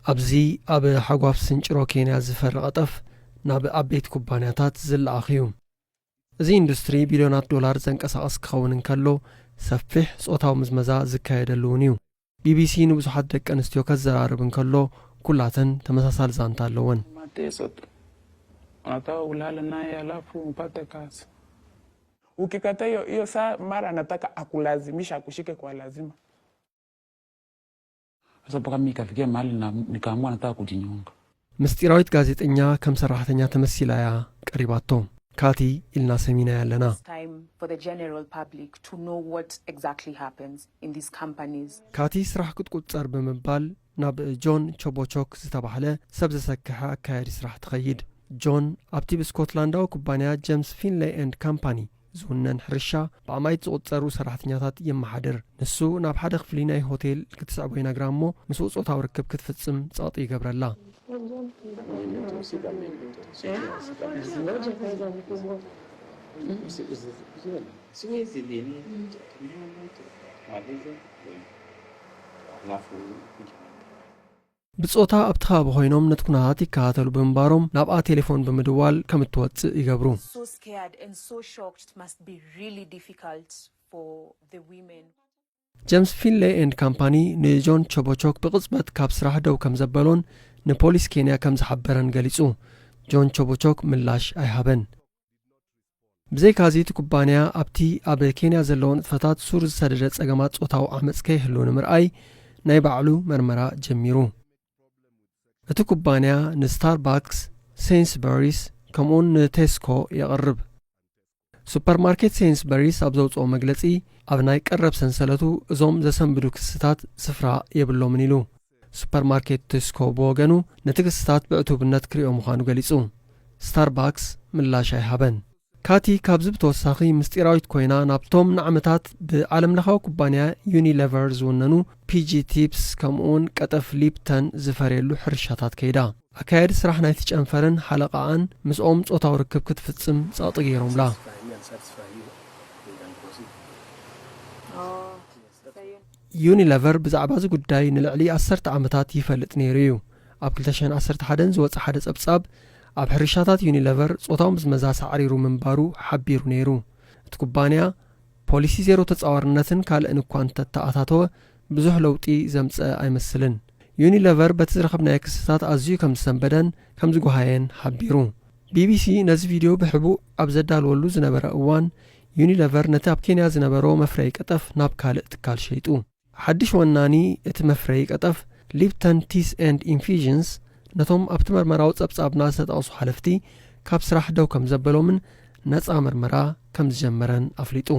أبزي أب حقوف سنجرو كينيا زفر قطف ناب أبيت كوبانياتات زل أخيو زي إندستري بليونات دولار زنقساقس كخونن كلو سفح صوتاو مزمزا زكايدلونيو BBC نبزحات دك أنستيو كزراربن كلو كلاتن تمساسال زانتالون Unataka ulale naye alafu mpate kazi. Ukikata hiyo saa mara anataka akulazimisha akushike kwa lazima. Sasa mpaka mimi kafikia mahali na nikaamua nataka kujinyonga. مستيراويت ጋዜጠኛ ከም ሰራሕተኛ ተመሲላያ ቀሪባቶ ካቲ ኢልና ሰሚና ያለና time for the general public to know what exactly happens in these companies. ካቲ ስራሕ ቁጥቁጥር በመባል ናብ ጆን ቾቦቾክ ዝተባህለ ሰብ ዘሰክሐ አካያዲ ስራሕ ትኸይድ ጆን ኣብቲ ብስኮትላንዳዊ ኩባንያ ጄምስ ፊንሌይ ኤንድ ካምፓኒ ዝውነን ሕርሻ ብኣማይ ዝቁፀሩ ሰራሕተኛታት የመሓድር ንሱ ናብ ሓደ ክፍሊ ናይ ሆቴል ክትስዕቦ ይነግራ እሞ ምስ ፆታዊ ርክብ ክትፍፅም ፀቕጢ ይገብረላ ብጾታ ኣብቲ ከባቢ ኮይኖም ነቲ ኩነታት ይከታተሉ ብምንባሮም ናብኣ ቴሌፎን ብምድዋል ከም እትወፅእ ይገብሩ So scared and so shocked, it must be really difficult for the women. ጄምስ ፊንሌይ ኤንድ ካምፓኒ ንጆን ቾቦቾክ ብቕፅበት ካብ ስራሕ ደው ከም ዘበሎን ንፖሊስ ኬንያ ከም ዝሓበረን ገሊጹ ጆን ቾቦቾክ ምላሽ ኣይሃበን ብዘይካዚ እቲ ኩባንያ ኣብቲ ኣብ ኬንያ ዘለዎን ንጥፈታት ሱር ዝሰደደ ፀገማት ጾታዊ ዓመፅ ከይህሉ ንምርኣይ ናይ ባዕሉ መርመራ ጀሚሩ እቲ ኩባንያ ንስታርባክስ ሴንስበሪስ ከምኡን ንቴስኮ የቕርብ ሱፐርማርኬት ሴንስበሪስ ኣብ ዘውፅኦ መግለጺ ኣብ ናይ ቀረብ ሰንሰለቱ እዞም ዘሰንብዱ ክስታት ስፍራ የብሎምን ኢሉ ሱፐርማርኬት ቴስኮ ብወገኑ ነቲ ክስታት ብዕቱብነት ክሪኦ ምዃኑ ገሊጹ ስታርባክስ ምላሽ ኣይሃበን ካቲ ካብዚ ብተወሳኺ ምስጢራዊት ኮይና ናብቶም ንዓመታት ብዓለምለኻዊ ኩባንያ ዩኒሌቨር ዝውነኑ ፒጂ ቲፕስ ከምኡውን ቀጠፍ ሊፕተን ዝፈርየሉ ሕርሻታት ከይዳ ኣካያዲ ስራሕ ናይቲ ጨንፈርን ሓለቓኣን ምስኦም ጾታዊ ርክብ ክትፍጽም ፀቕጢ ገይሮምላ ዩኒሌቨር ብዛዕባ እዚ ጉዳይ ንልዕሊ 10 ዓመታት ይፈልጥ ነይሩ እዩ ኣብ 2011 ዝወፀ ሓደ ጸብጻብ ኣብ ሕርሻታት ዩኒሌቨር ጾታዊ ምዝመዛ ሳዕሪሩ ምንባሩ ሓቢሩ ነይሩ እቲ ኩባንያ ፖሊሲ ዜሮ ተጻዋርነትን ካልእን እኳ እንተተኣታተወ ብዙሕ ለውጢ ዘምፅአ ኣይመስልን ዩኒሌቨር በቲ ዝረኸብናዮ ክስታት ኣዝዩ ከም ዝሰንበደን ከም ዝጓሃየን ሓቢሩ ቢቢሲ ነዚ ቪድዮ ብሕቡእ ኣብ ዘዳልወሉ ዝነበረ እዋን ዩኒሌቨር ነቲ ኣብ ኬንያ ዝነበሮ መፍረይ ቀጠፍ ናብ ካልእ ትካል ሸይጡ ሓድሽ ወናኒ እቲ መፍረይ ቀጠፍ ሊፕተን ቲስ ኤንድ ኢንፊዥንስ ነቶም ኣብቲ መርመራዊ ጸብጻብና ዝተጠቕሱ ሓለፍቲ ካብ ስራሕ ደው ከም ዘበሎምን ነፃ መርመራ ከም ዝጀመረን ኣፍሊጡ